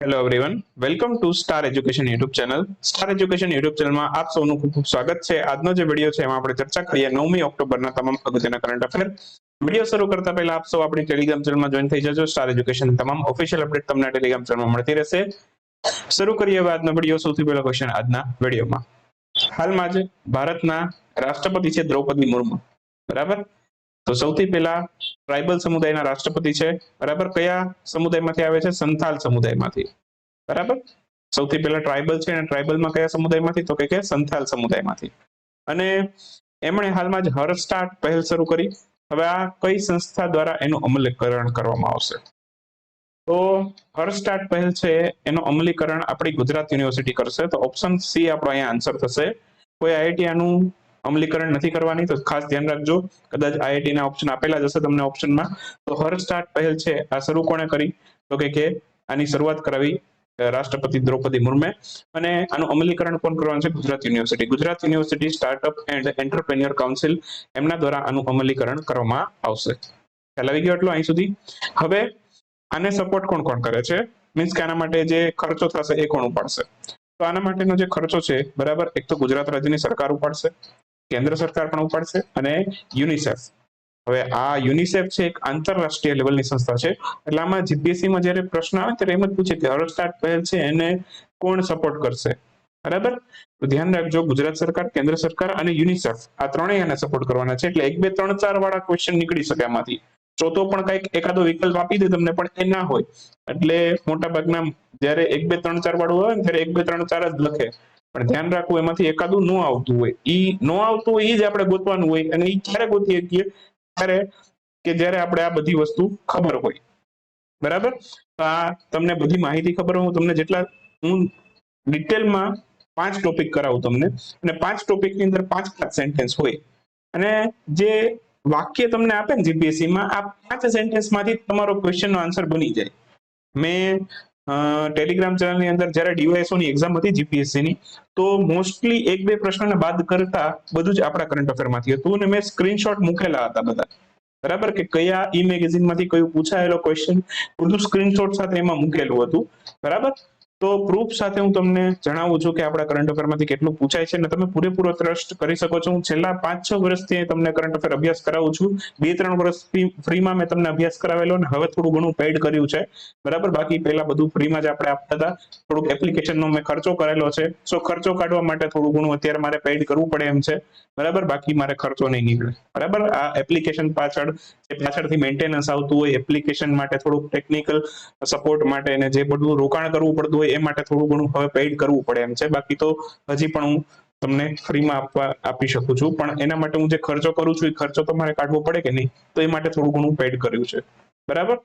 Hello everyone, welcome to star education YouTube channel. Star education YouTube ચેનલમાં આપ સૌનું ખૂબ ખૂબ સ્વાગત છે. આજનો જે વિડીયો છે એમાં આપણે ચર્ચા કરીએ 9મી ઓક્ટોબરના તમામ અગત્યના કરંટ અફેર. વિડીયો શરૂ કરતા પહેલા આપ સૌ આપણી ટેલિગ્રામ ચેનલમાં જોઈન થઈ જજો. સ્ટાર એજ્યુકેશન તમામ ઓફિશિયલ અપડેટ તમને ટેલિગ્રામ ચેનલમાં મળતી રહેશે. શરૂ કરીએ હવે આજનો વિડીયો. સૌથી પહેલો ક્વેશ્ચન આજના વિડીયોમાં, હાલમાં જ ભારતના રાષ્ટ્રપતિ છે દ્રૌપદી મુર્મુ, બરાબર? તો સૌથી પહેલા ટ્રાઇબલ સમુદાયના રાષ્ટ્રપતિ છે, બરાબર? કયા સમુદાયમાંથી આવે છે? સંથાલ સમુદાયમાંથી, બરાબર? સૌથી પહેલા ટ્રાઇબલ છે અને ટ્રાઇબલમાં કયા સમુદાયમાંથી? તો કે સંથાલ સમુદાયમાંથી. અને એમણે હાલમાં જ હર સ્ટાર્ટ પહેલ શરૂ કરી. હવે આ કઈ સંસ્થા દ્વારા એનું અમલીકરણ કરવામાં આવશે? તો હર સ્ટાર્ટ પહેલ છે એનું અમલીકરણ આપણી ગુજરાત યુનિવર્સિટી કરશે. તો ઓપ્શન સી આપણો અહીંયા આન્સર થશે. કોઈ આઈઆઈટી આનું અમલીકરણ નથી કરવાની, તો ખાસ ધ્યાન રાખજો. કદાચ આઈઆઈટી ના ઓપ્શન આપેલા જ હશે તમને ઓપ્શનમાં. તો હર સ્ટાર્ટ પહેલ છે આ શરૂ કોણે કરી? તો કે આની શરૂઆત કરાવી રાષ્ટ્રપતિ દ્રૌપદી મુર્મુએ. અને આનું અમલીકરણ કોણ કરવાનું છે? Gujarat university. Gujarat university startup and entrepreneur council એમના દ્વારા આનું અમલીકરણ કરવામાં આવશે. ખ્યાલ આવી ગયો એટલો અહીં સુધી? હવે આને સપોર્ટ કોણ કોણ કરે છે? મીન્સ કે આના માટે જે ખર્ચો થશે એ કોણ ઉપાડશે? તો આના માટેનો જે ખર્ચો છે, બરાબર, એક તો ગુજરાત રાજ્યની સરકાર ઉપાડશે, કેન્દ્ર સરકાર પણ ઉપાડશે અને યુનિસેફ. હવે આ યુનિસેફ છે એક આંતરરાષ્ટ્રીય લેવલની સંસ્થા છે. એટલે આમાં જીપીએસસીમાં જ્યારે પ્રશ્ન આવે ત્યારે એમ જ પૂછે કે હર સ્ટાર્ટ પહેલ છે એને કોણ સપોર્ટ કરશે, બરાબર? તો ધ્યાન રાખજો, ગુજરાત સરકાર, કેન્દ્ર સરકાર અને યુનિસેફ આ ત્રણેય આને સપોર્ટ કરવાના છે. એટલે 1, 2, 3, 4 વાળા ક્વેશ્ચન નીકળી શકે આમાંથી. ચોથો પણ કઈક એકાદો વિકલ્પ આપી દે તમને, પણ એ ના હોય. એટલે મોટા ભાગના જયારે 1, 2, 3, 4 વાળું હોય ને ત્યારે 1, 2, 3, 4 જ લખે. પણ ધ્યાન રાખવું, એમાંથી એકાદું ન આવતું હોય. ઈ ન આવતું હોય એ જ આપણે ગોતવાનું હોય. અને એ ક્યારે ગોતીએ છીએ? ત્યારે કે જ્યારે આપણે આ બધી વસ્તુ ખબર હોય, બરાબર? તો આ તમને બધી માહિતી ખબર હોય. હું તમને જેટલા હું ડિટેલમાં 5 ટોપિક કરાવું તમને, અને 5 ટોપિકની અંદર 5 સેન્ટેન્સ હોય. અને જે વાક્ય તમને આપે ને જીપીએસસી માં, આ 5 સેન્ટેન્સમાંથી તમારો ક્વેશ્ચનનો આન્સર બની જાય. મેં ટેલિગ્રામ ચેનલની અંદર જ્યારે ડીવાયએસઓ ની એક્ઝામ હતી જીપીએસસી ની, તો મોસ્ટલી 1-2 પ્રશ્નને બાદ કરતા બધું જ આપણા કરંટ અફેરમાંથી હતું. અને મેં સ્ક્રીનશોટ મૂકેલા હતા બધા, બરાબર? કે કયા ઈ મેગેઝિન માંથી કયું પૂછાયેલો ક્વેશ્ચન, બધું સ્ક્રીનશોટ સાથે એમાં મૂકેલું હતું, બરાબર? તો પ્રૂફ સાથે હું તમને જણાવું છું કે આપણા કરંટ અફેરમાંથી કેટલું પૂછાય છે. અને તમે પૂરેપૂરો ટ્રસ્ટ કરી શકો છો. હું છેલ્લા 5-6 વર્ષથી તમને કરંટ અફેર અભ્યાસ કરાવું છું. 2-3 વર્ષથી ફ્રીમાં મેં તમને અભ્યાસ કરાવેલો, અને હવે થોડું ઘણું પેઇડ કર્યું છે, બરાબર? બાકી પહેલા બધું ફ્રીમાં જ આપણે આપતા હતા. થોડુંક એપ્લિકેશનનો મેં ખર્ચો કરેલો છે. સો ખર્ચો કાઢવા માટે થોડું ઘણું અત્યારે મારે પેઇડ કરવું પડે એમ છે, બરાબર? બાકી મારે ખર્ચો નહીં નીકળે, બરાબર? આ એપ્લિકેશન પાછળથી મેન્ટેનન્સ આવતું હોય, એપ્લિકેશન માટે થોડુંક ટેકનિકલ સપોર્ટ માટે અને જે બધું રોકાણ કરવું પડતું હોય એ માટે થોડું ઘણું હવે પેઇડ કરવું પડે એમ છે. બાકી તો હજી પણ હું તમને ફ્રીમાં આપી શકું છું. પણ એના માટે હું જે ખર્ચો કરું છું એ ખર્ચો તો મારે કાઢવો પડે કે નહીં? તો એ માટે થોડું ઘણું પેઇડ કર્યું છે, બરાબર?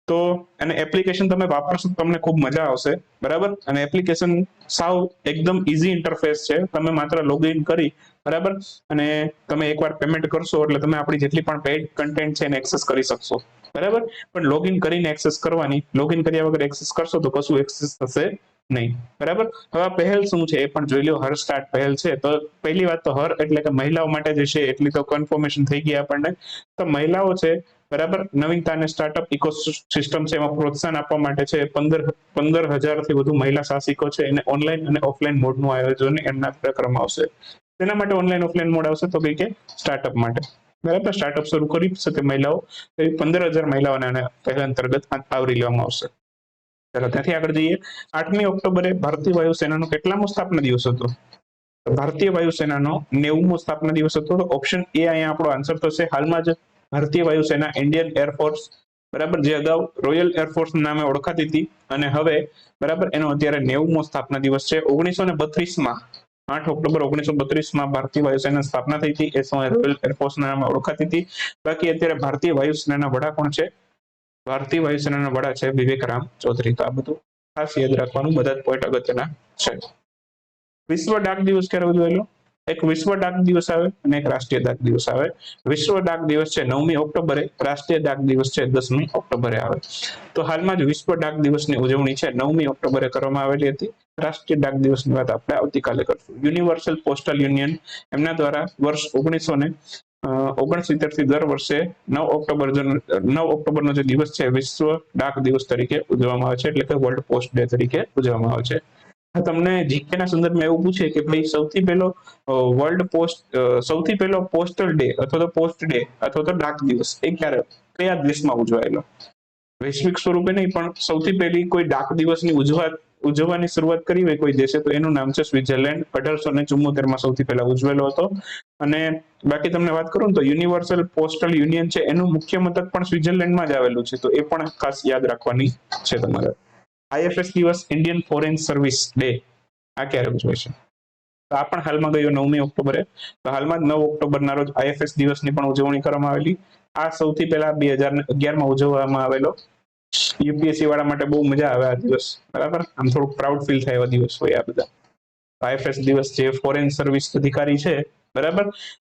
તો અને એપ્લિકેશન તમે વાપરશો તમને ખૂબ મજા આવશે, બરાબર? અને એપ્લિકેશન સાવ એકદમ ઈઝી ઇન્ટરફેસ છે. તમે માત્ર લોગિન કરી, બરાબર, અને તમે એકવાર પેમેન્ટ કરશો એટલે તમે આપણી જેટલી પણ પેઇડ કન્ટેન્ટ છે એને એક્સેસ કરી શકશો, બરાબર? પણ લોગિન કરીને એક્સેસ કરવાની, લોગિન કર્યા વગર એક્સેસ કરશો તો કશું એક્સેસ થશે નહીં, બરાબર? હવે આ પહેલ શું છે એ પણ જોઈ લો. હર સ્ટાર્ટ પહેલ છે. તો પહેલી વાત તો હર એટલે કે મહિલાઓ માટે જે છે એટલી તો કન્ફર્મેશન થઈ ગઈ આપણને. તો મહિલાઓ છે, બરાબર, નવીનતા અને સ્ટાર્ટઅપ ઇકોસિસ્ટમ છે એમાં પ્રોત્સાહન આપવા માટે છે 15,000 થી વધુ મહિલા સાહસિકો છે એને ઓનલાઈન અને ઓફલાઈન મોડનું આયોજન એમના દ્વારા કરવામાં આવશે. તેના માટે ઓનલાઈન ઓફલાઈન મોડ આવશે. તો કે સ્ટાર્ટઅપ માટે, બરાબર, સ્ટાર્ટઅપ શરૂ કરી શકે મહિલાઓ. 15,000 મહિલાઓને પહેલા અંતર્ગત આવરી લેવામાં આવશે. ચાલો ત્યાંથી આગળ જઈએ. 8મી ઓક્ટોબરે ભારતીય વાયુસેનાનો કેટલામો સ્થાપના દિવસ હતો? ભારતીય વાયુસેનાનો 90મો સ્થાપના દિવસ હતો. તો ઓપ્શન એ અહીંયા આપણો આન્સર થશે. હાલમાં જ ભારતીય વાયુસેના ઇન્ડિયન એરફોર્સ, બરાબર, જે અગાઉ રોયલ એરફોર્સ નામે ઓળખાતી હતી, અને હવે, બરાબર, એનો અત્યારે 90મો સ્થાપના દિવસ છે. 1932માં 8 ઓક્ટોબર 1932માં ભારતીય વાયુસેનાની સ્થાપના થઈ હતી. એ સમયે રોયલ એરફોર્સ નામે ઓળખાતી હતી. બાકી અત્યારે ભારતીય વાયુસેનાના વડા કોણ છે? ભારતીય વાયુસેનાના વડા છે વિવેક રામ ચૌધરી. તો આ બધું ખાસ યાદ રાખવાનું, બધા જ પોઈન્ટ અગત્યના છે. વિશ્વ ડાક દિવસ ક્યારે ઉજવાયેલો? એક વિશ્વ ડાક દિવસ આવે અને એક રાષ્ટ્રીય ડાક દિવસ આવે. વિશ્વ ડાક દિવસ છે 9મી ઓક્ટોબરે, રાષ્ટ્રીય ડાક દિવસ છે 10મી ઓક્ટોબરે આવે. તો હાલમાં જ વિશ્વ ડાક દિવસની ઉજવણી છે 9મી ઓક્ટોબરે કરવામાં આવેલી હતી. રાષ્ટ્રીય ડાક દિવસની વાત આપણે આવતીકાલે કરશું. યુનિવર્સલ પોસ્ટલ યુનિયન એમના દ્વારા વર્ષ 69 થી દર વર્ષે 9 ઓક્ટોબરનો જે દિવસ છે વિશ્વ ડાક દિવસ તરીકે ઉજવવામાં આવે છે, એટલે કે વર્લ્ડ પોસ્ટ ડે તરીકે ઉજવવામાં આવે છે. તમને જીકે ના સંદર્ભમાં એવું પૂછે કે ભાઈ સૌથી પહેલો પોસ્ટલ ડે અથવા તો પોસ્ટ ડે અથવા તો ડાક દિવસ એ કયા દેશમાં ઉજવાયેલો? વૈશ્વિક સ્વરૂપે નહીં, પણ સૌથી પહેલી કોઈ ડાક દિવસની ઉજવવાની શરૂઆત કરી હોય કોઈ દેશે તો એનું નામ છે સ્વિટ્ઝરલેન્ડ. 1874 સૌથી પહેલા ઉજવેલો હતો. અને બાકી તમને વાત કરું તો યુનિવર્સલ પોસ્ટલ યુનિયન છે એનું મુખ્ય મથક પણ સ્વિટ્ઝરલેન્ડમાં જ આવેલું છે, તો એ પણ ખાસ યાદ રાખવાની છે તમારે. IFS દિવસ, ઇન્ડિયન ફોરેન સર્વિસ ડે, આ ક્યારે ઉજવાય છે? તો આ પણ હાલમાં ગયો 9મી ઓક્ટોબરે. તો હાલમાં જ 9 ઓક્ટોબરના રોજ IFS દિવસની પણ ઉજવણી કરવામાં આવેલી. આ સૌથી પહેલા 2011માં ઉજવવામાં આવેલો. UPSC વાળા માટે બહુ મજા આવે આ દિવસ, બરાબર, આમ થોડુંક પ્રાઉડ ફીલ થાય એવા દિવસ હોય આ બધા. IFS દિવસ જે ફોરેન સર્વિસ અધિકારી છે, બરાબર,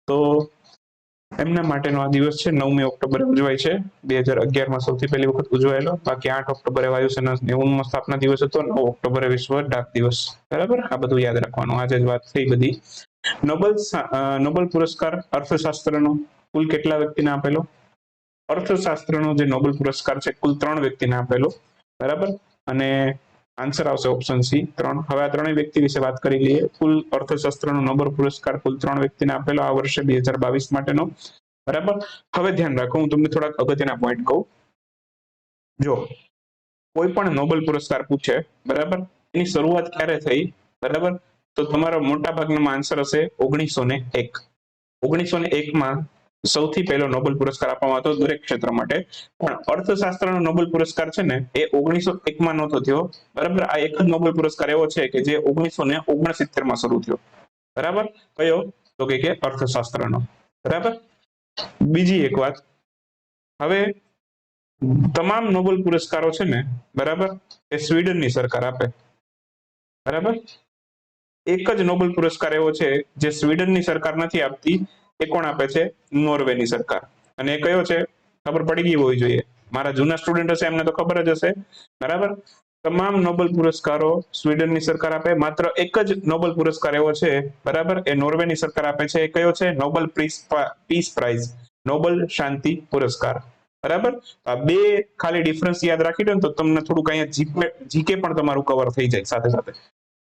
તો એમના માટેનો આ દિવસ છે, 9મી ઓક્ટોબરે ઉજવાય છે. 2011માં સૌથી પહેલી વખત ઉજવાયેલો. બાકી 8 ઓક્ટોબરે વાયુસેના 90મો સ્થાપના દિવસ હતો. 9 ઓક્ટોબરે વિશ્વ ડાક દિવસ, બરાબર. આ બધું યાદ રાખવાનું. આજે જ વાત થઈ બધી. નોબેલ પુરસ્કાર અર્થશાસ્ત્રનો કુલ કેટલા વ્યક્તિને આપેલો? અર્થશાસ્ત્રનો જે નોબેલ પુરસ્કાર છે કુલ 3 વ્યક્તિને આપેલો, બરાબર. અને આન્સર આવશે ઓપ્શન સી, 3. હવે આ ત્રણેય વ્યક્તિ વિશે વાત કરી લઈએ. કુલ અર્થશાસ્ત્રનો નોબેલ પુરસ્કાર કુલ 3 વ્યક્તિને આપેલો આ વર્ષે 2022 માટેનો, બરાબર. હવે ધ્યાન રાખો, હું તમને થોડાક અગત્યના પોઈન્ટ કહું. જો કોઈ પણ નોબેલ પુરસ્કાર પૂછે, બરાબર, એની શરૂઆત ક્યારે થઈ, બરાબર, તો તમારો મોટા ભાગના આન્સર હશે 1901. 1901માં સૌથી પહેલો નોબેલ પુરસ્કાર આપવામાં હતો દરેક ક્ષેત્ર માટે. પણ અર્થશાસ્ત્રનો નોબેલ પુરસ્કાર છે ને એ 1901માં નહોતો થયો, બરાબર. આ એક જ નોબેલ પુરસ્કાર એવો છે કે જે 1969માં શરૂ થયો, બરાબર. કયો? તો કે અર્થશાસ્ત્રનો, બરાબર. બીજી એક વાત, હવે તમામ નોબેલ પુરસ્કારો છે ને, બરાબર, એ સ્વીડનની સરકાર આપે, બરાબર. એક જ નોબેલ પુરસ્કાર એવો છે જે સ્વીડનની સરકાર નથી આપતી, એ કોણ આપે છે? નોર્વેની સરકાર. અને એ કયો છે? ખબર પડી ગઈ હોવી જોઈએ. મારા જૂના સ્ટુડન્ટ હશે એમને તો ખબર જ હશે, બરાબર. તમામ નોબેલ પુરસ્કારો સ્વીડનની સરકાર આપે. માત્ર એક જ નોબેલ પુરસ્કાર એવો છે, બરાબર, એ નોર્વેની સરકાર આપે છે. એ કયો છે? નોબેલ પીસ પ્રાઇઝ, નોબેલ શાંતિ પુરસ્કાર, બરાબર. આ બે ખાલી ડિફરન્સ યાદ રાખી દો ને તો તમને થોડુંક અહીંયા જીકે પણ તમારું કવર થઈ જાય સાથે સાથે.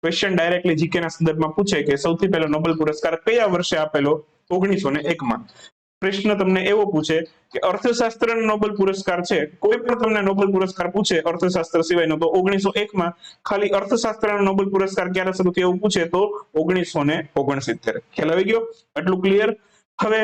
ક્વેશ્ચન ડાયરેક્ટલી જીકે ના સંદર્ભમાં પૂછે કે સૌથી પહેલો નોબેલ પુરસ્કાર કયા વર્ષે આપેલો? 1901માં. પ્રશ્ન તમને એવો પૂછે કે અર્થશાસ્ત્રનો નોબેલ પુરસ્કાર છે, કોઈ પણ તમને નોબેલ પુરસ્કાર પૂછે અર્થશાસ્ત્ર સિવાયનો, તો 1901માં. ખાલી અર્થશાસ્ત્રનો નોબેલ પુરસ્કાર ક્યારે શરૂ થયો એવું પૂછે તો 1969. ખ્યાલ આવી ગયો? આટલું ક્લિયર? હવે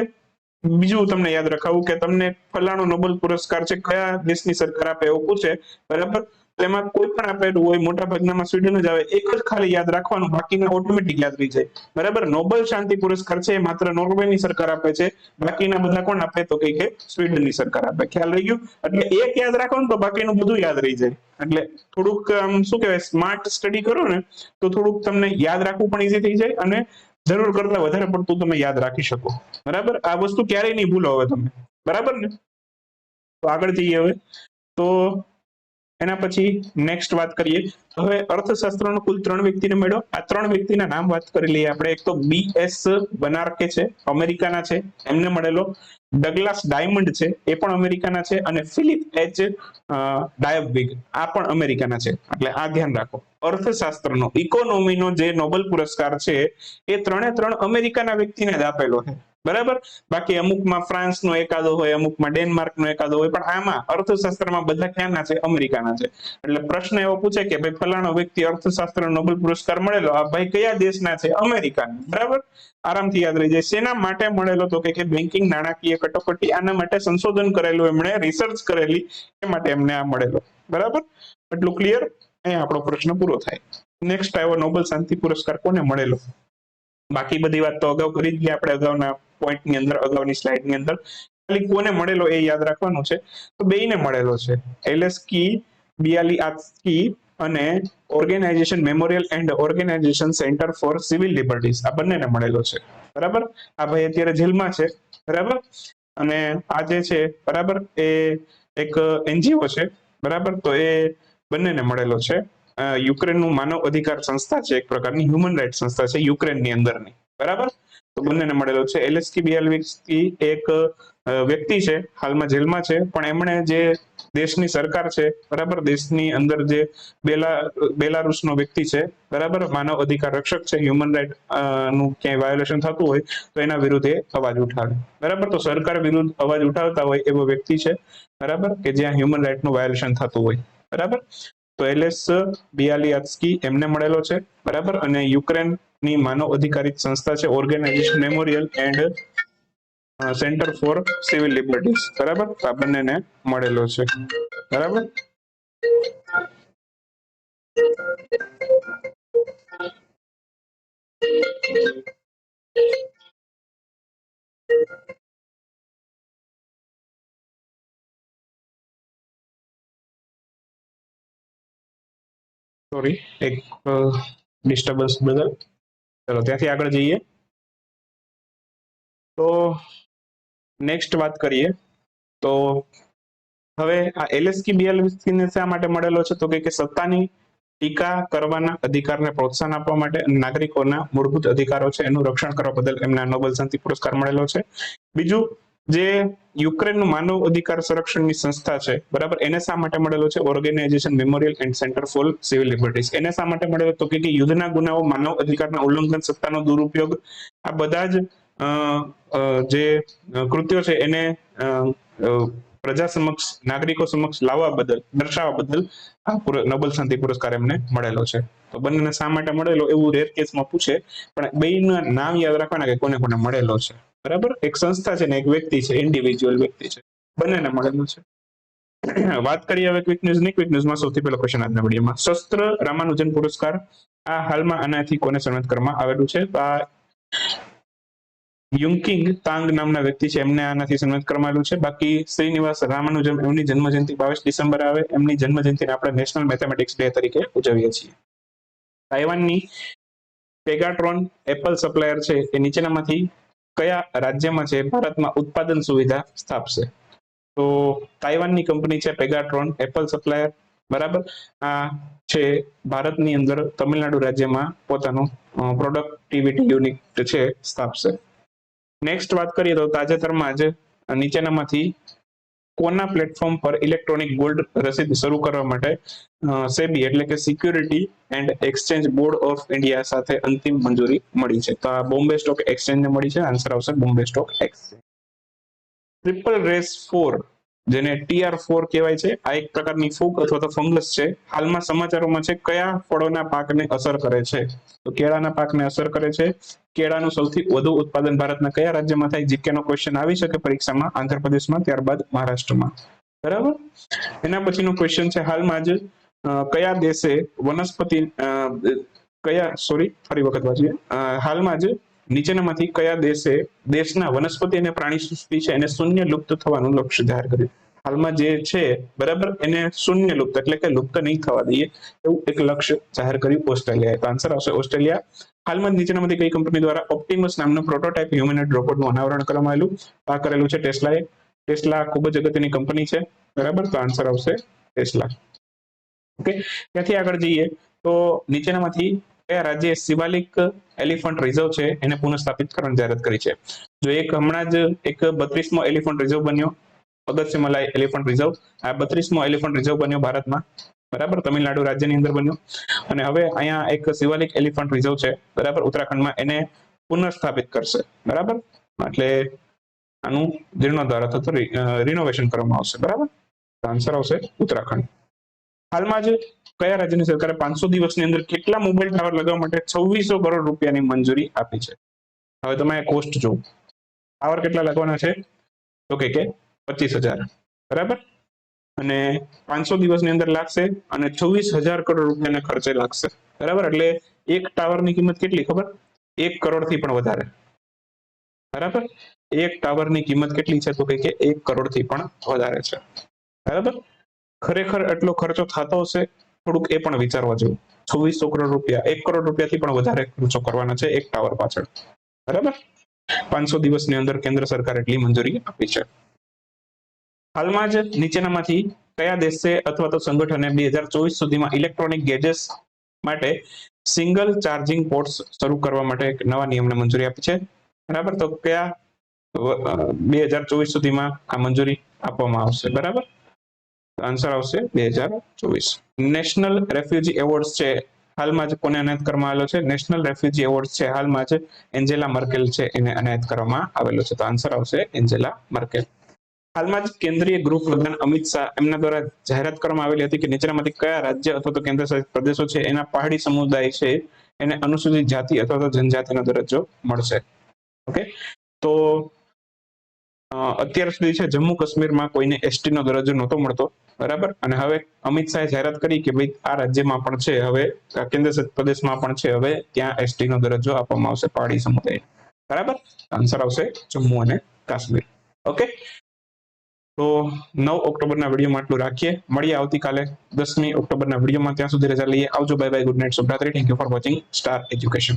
બીજું તમને યાદ રખાવું કે તમને ફલાણો નોબેલ પુરસ્કાર છે કયા દેશની સરકાર આપે એવું પૂછે, બરાબર. તો એમાં કોઈ પણ આપેલું હોય, મોટા ભાગનામાં સ્વીડન જ આવે. એક જ ખાલી યાદ રાખવાનું, બાકીના ઓટોમેટિક યાદ રહી જાય, બરાબર. નોબેલ શાંતિ પુરસ્કાર છે માત્ર નોર્વેની સરકાર આપે છે, બાકીના બધા કોણ આપે? તો કે સ્વીડનની સરકાર આપે. ખ્યાલ રહી ગયું? એટલે એક યાદ રાખો ને તો બાકીનું બધું યાદ રહી જાય. એટલે થોડુંક આમ શું કહેવાય, સ્માર્ટ સ્ટડી કરો ને તો થોડુંક તમને યાદ રાખવું પણ ઈઝી થઈ જાય અને જરૂર કરતા વધારે પડતું તમે યાદ રાખી શકો, બરાબર. આ વસ્તુ ક્યારેય નહીં ભૂલો હવે તમે, બરાબર ને? તો આગળ જઈએ હવે. તો એના પછી નેક્સ્ટ વાત કરીએ. હવે અર્થશાસ્ત્રનો કુલ 3 વ્યક્તિને મળ્યો. આ 3 વ્યક્તિના નામ વાત કરી લઈએ આપણે. એક તો BS બનાર્કે છે, અમેરિકાના છે, એમને મળેલો. ડગલાસ ડાયમંડ છે, એ પણ અમેરિકાના છે. અને ફિલિપ H ડાયબવિગ, આ પણ અમેરિકાના છે. એટલે આ ધ્યાન રાખો. અર્થશાસ્ત્રનો, ઇકોનોમીનો જે નોબેલ પુરસ્કાર છે એ 3 અમેરિકાના વ્યક્તિને જ આપેલો છે, બરાબર. બાકી અમુકમાં ફ્રાન્સનો એકાદો હોય, અમુકમાં ડેનમાર્કનો એકાદો હોય, પણ આમાં અર્થશાસ્ત્રમાં બધા ક્યાંના છે? અમેરિકાના છે. એટલે પ્રશ્ન એવો પૂછે કે ભાઈ ફલાણો વ્યક્તિ અર્થશાસ્ત્રનો નોબેલ પુરસ્કાર મળેલો, આ ભાઈ કયા દેશના છે? અમેરિકાના, બરાબર. આરામથી યાદ રહી જાય. શેના માટે મળેલો? તો કે બેન્કિંગ, નાણાકીય કટોકટી, આના માટે સંશોધન કરેલું, એમણે રિસર્ચ કરેલી, એ માટે એમને આ મળેલો, બરાબર. એટલું ક્લિયર? અહીંયા આપણો પ્રશ્ન પૂરો થાય. નેક્સ્ટ આવ્યો નોબેલ શાંતિ પુરસ્કાર કોને મળેલો? બાકી બધી વાત તો અગાઉ કરી જ આપણે અગાઉના પોઈન્ટની અંદર, અગાઉની સ્લાઇડની અંદર. ખાલી કોને મળેલો એ યાદ રાખવાનું છે. તો બેયને મળેલો છે. એલેસ્કી બિયાલિઆસ્કી અને organization memorial and organization center for civil liberties, આ બંનેને મળેલો છે, બરાબર. આ ભાઈ અત્યારે જેલમાં છે, બરાબર. અને આ જે છે, બરાબર, એ એક NGO છે, બરાબર. તો એ બંનેને મળેલો છે. યુક્રેનનું માનવ અધિકાર સંસ્થા છે, એક પ્રકારની હ્યુમન રાઇટ સંસ્થા છે યુક્રેનની અંદરની, બરાબર. તો બંનેને મળેલો છે. એલેસ્કી બિયાલ્સ્કી એક વ્યક્તિ છે, હાલમાં જેલમાં છે, પણ એમણે જે દેશની સરકાર છે, બરાબર, દેશની અંદર જે બેલારુસનો વ્યક્તિ છે, બરાબર, માનવ અધિકાર રક્ષક છે, હ્યુમન રાઇટ નું ક્યાંય વાયોલેશન થતું હોય તો એના વિરુદ્ધ અવાજ ઉઠાવે, બરાબર. તો સરકાર વિરુદ્ધ અવાજ ઉઠાવતા હોય એવો વ્યક્તિ છે, બરાબર, કે જ્યાં હ્યુમન રાઇટ નું વાયોલેશન થતું હોય, બરાબર. તો એલેસ બિયાલિયાત્સ્કી એમને મળેલો છે, બરાબર. અને યુક્રેન ની માનવ અધિકારિત સંસ્થા છે organization memorial and center for civil liberties, બરાબર. આ બંનેને મળેલો છે, બરાબર. સોરી, એક ડિસ્ટર્બન્સ બદલ. ચલો ત્યાંથી આગળ જઈએ તો નેક્સ્ટ વાત કરીએ તો હવે આ એલેસ્કી બિયાલ્સ્કીને શા માટે મળેલો છે? તો કે સત્તાની ટીકા કરવાના અધિકારને પ્રોત્સાહન આપવા માટે નાગરિકોના મૂળભૂત અધિકારો છે એનું રક્ષણ કરવા બદલ એમને નોબેલ શાંતિ પુરસ્કાર મળેલો છે. બીજું, જે યુક્રેનનું માનવ અધિકાર સંરક્ષણની સંસ્થા છે, બરાબર, એને શા માટે મળેલો છે? Organization memorial and center for civil liberties. એને શા માટે મળેલો? તો કે યુદ્ધના ગુનાઓ, માનવ અધિકારના ઉલ્લંઘન, સત્તાનો દુરુપયોગ, આ બધા જ જે કૃત્યો છે એને પ્રજા સમક્ષ, નાગરિકો સમક્ષ લાવવા બદલ, દર્શાવવા બદલ આ નોબેલ શાંતિ પુરસ્કાર એમને મળેલો છે. તો બંનેને શા માટે મળેલો એવું રેર કેસમાં પૂછે, પણ બેયના નામ યાદ રાખવાના કે કોને કોને મળેલો છે, બરાબર. એક સંસ્થા છે ને એક વ્યક્તિ છે, ઇન્ડિવિજ્યુઅલ વ્યક્તિ છે, બંનેને મળેલું છે. વાત કરીએ હવે ક્વિક ન્યૂઝની. ક્વિક ન્યૂઝમાં સૌથી પહેલો ક્વેશ્ચન આજના વિડીયોમાં, શસ્ત્ર રામાનુજન પુરસ્કાર આ હાલમાં આનાથી કોને સન્માનિત કરવામાં આવેલું છે? તો આ યુંકિંગ તાંગ નામના વ્યક્તિ છે, એમને આનાથી સન્માનિત કરવામાં આવ્યું છે. બાકી શ્રીનિવાસ રામાનુજમ, એમની જન્મજયંતિ 22 ડિસેમ્બર આવે. એમની જન્મજયંતિને આપણે નેશનલ મેથેમેટિક્સ ડે તરીકે ઉજવીએ છીએ. તાઇવાનની પેગાટ્રોન એપલ સપ્લાયર છે એ નીચેનામાંથી કયા રાજ્યમાં છે ભારતમાં ઉત્પાદન સુવિધા સ્થાપશે? તો તાઇવાનની કંપની છે પેગાટ્રોન એપલ સપ્લાયર, બરાબર. આ છે ભારતની અંદર તમિલનાડુ રાજ્યમાં પોતાનું પ્રોડક્ટિવિટી યુનિટ છે સ્થાપશે. નેક્સ્ટ વાત કરીએ તો તાજેતરમાં જ નીચેનામાંથી કોના પ્લેટફોર્મ પર ઇલેક્ટ્રોનિક ગોલ્ડ રસીદ શરૂ કરવા માટે સેબી એટલે કે security and exchange board of India સાથે અંતિમ મંજૂરી મળી છે? તો આ બોમ્બે સ્ટોક એક્સચેન્જને મળી છે. આન્સર આવશે Bombay stock exchange. Triple race 4 જેને TR4 કહેવાય છે, આ એક પ્રકારની ફૂગ અથવા તો ફંગસ છે. હાલમાં સમાચારોમાં છે કયા ફળોના પાકને અસર કરે છે? તો કેળાના પાકને અસર કરે છે. કેળાનું સૌથી વધુ ઉત્પાદન ભારતના કયા રાજ્યમાં થાય? જીકેનો ક્વેશ્ચન આવી શકે પરીક્ષામાં. આંધ્રપ્રદેશમાં, ત્યારબાદ મહારાષ્ટ્રમાં, બરાબર. એના પછીનો ક્વેશ્ચન છે, હાલમાં જ કયા દેશે વનસ્પતિ ફરી વખત વાંચીએ. હાલમાં જ નીચેનામાંથી કયા દેશે દેશના વનસ્પતિ અને પ્રાણી સૃષ્ટિ છે એને શૂન્ય લુપ્ત થવાનું લક્ષ્ય જાહેર કર્યું? હાલમાં જે છે, બરાબર, એને શૂન્ય લુપ્ત એટલે કે લુપ્ત નહીં થવા દઈએ એવું એક લક્ષ્ય જાહેર કર્યું ઓસ્ટ્રેલિયાએ. તો આન્સર આવશે ઓસ્ટ્રેલિયા. હાલમાં નીચેનામાંથી કઈ કંપની દ્વારા ઓપ્ટિમસ નામનું પ્રોટોટાઇપ હ્યુમનોઇડ રોબોટનું અનાવરણ કરવામાં આવેલું? આ કરેલું છે ટેસ્લાએ. ટેસ્લા ખૂબ જ અગત્યની કંપની છે, બરાબર. તો આન્સર આવશે ટેસ્લા. ઓકે, ત્યાંથી આગળ જઈએ તો નીચેનામાંથી કયા રાજ્યે શિવાલિક એલિફન્ટ રિઝર્વ છે એને પુનઃસ્થાપિત કરવાની જાહેરાત કરી છે? જો એક હમણાં જ એક 32મો એલિફન્ટ રિઝર્વ બન્યો, અગસ્ત્યમલાઈ એલિફન્ટ રિઝર્વ. આ 32મો એલિફન્ટ રિઝર્વ બન્યો ભારતમાં, બરાબર, તમિલનાડુ રાજ્યની અંદર બન્યો. અને હવે અહીંયા એક શિવાલિક એલિફન્ટ રિઝર્વ છે, બરાબર, ઉત્તરાખંડમાં, એને પુનઃસ્થાપિત કરશે, બરાબર. એટલે આનું જીર્ણોદ્ધાર અથવા તો રિનોવેશન કરવામાં આવશે, બરાબર. આન્સર આવશે ઉત્તરાખંડ. હાલમાં જ કયા રાજ્યની સરકારે 500 દિવસની અંદર કેટલા મોબાઈલ ટાવર લગાવવા માટે 2600 કરોડ રૂપિયાની મંજૂરી આપી છે? હવે તમે કોસ્ટ જુઓ, ટાવર કેટલા લગાવવાના છે? તો કે 25,000, બરાબર. અને 500 દિવસની અંદર લાગશે અને 26,000 કરોડ રૂપિયાના ખર્ચે લાગશે, બરાબર. એટલે એક ટાવરની કિંમત કેટલી ખબર? 1 કરોડથી પણ વધારે, બરાબર. એક ટાવરની કિંમત કેટલી છે? તો કે 1 કરોડથી પણ વધારે છે, બરાબર. ખરેખર એટલો ખર્ચો થતો હશે? થોડુંક એ પણ વિચારવા જેવું. 2600 કરોડ રૂપિયા, 1 કરોડ રૂપિયાથી પણ વધારે ખર્ચો કરવાનો છે એક ટાવર પાછળ, બરાબર. 500 દિવસની અંદર કેન્દ્ર સરકાર એટલી મંજૂરી આપી છે. હાલમાં જ નીચેનામાંથી કયા દેશે અથવા તો સંગઠને 2024 સુધીમાં ઇલેક્ટ્રોનિક ગેજેટ્સ માટે સિંગલ ચાર્જિંગ પોર્ટ્સ શરૂ કરવા માટે એક નવા નિયમને મંજૂરી આપી છે? બરાબર. તો કયા 2024 સુધીમાં આ મંજૂરી આપવામાં આવશે? બરાબર, આન્સર આવશે 2024. નેશનલ રેફ્યુજી એવોર્ડ છે હાલમાં જ કોને એનાયત કરવામાં આવેલો છે? નેશનલ રેફ્યુજી એવોર્ડ છે હાલમાં જ એન્જેલા મર્કેલ છે એને એનાયત કરવામાં આવેલો છે. તો આન્સર આવશે એન્જેલા મર્કેલ. હાલમાં જ કેન્દ્રીય ગૃહ પ્રધાન અમિત શાહ એમના દ્વારા જાહેરાત કરવામાં આવેલી હતી કે નીચેનામાંથી કયા રાજ્ય અથવા તો કેન્દ્ર શાસિત પ્રદેશો છે એના પહાડી સમુદાય છે એને અનુસૂચિત જાતિ અથવા તો જનજાતિનો દરજ્જો મળશે. ઓકે, તો અત્યાર સુધી છે જમ્મુ કાશ્મીરમાં કોઈને એસટી નો દરજ્જો નહોતો મળતો. બરાબર, અને હવે અમિત શાહે જાહેરાત કરી કે ભાઈ આ રાજ્યમાં પણ છે, હવે કેન્દ્ર શાસિત પ્રદેશમાં પણ છે, હવે ત્યાં એસટી નો દરજ્જો આપવામાં આવશે પહાડી સમુદાય. બરાબર, આન્સર આવશે જમ્મુ અને કાશ્મીર. ઓકે, તો 9 ઓક્ટોબરના વિડીયોમાં આટલું રાખીએ. મળીએ આવતીકાલે 10મી ઓક્ટોબરના વિડીયોમાં. ત્યાં સુધી રજા લઈએ. આવજો, બાય બાય, ગુડ નાઇટ, શુભરાત્રી. Thank you for watching Star education.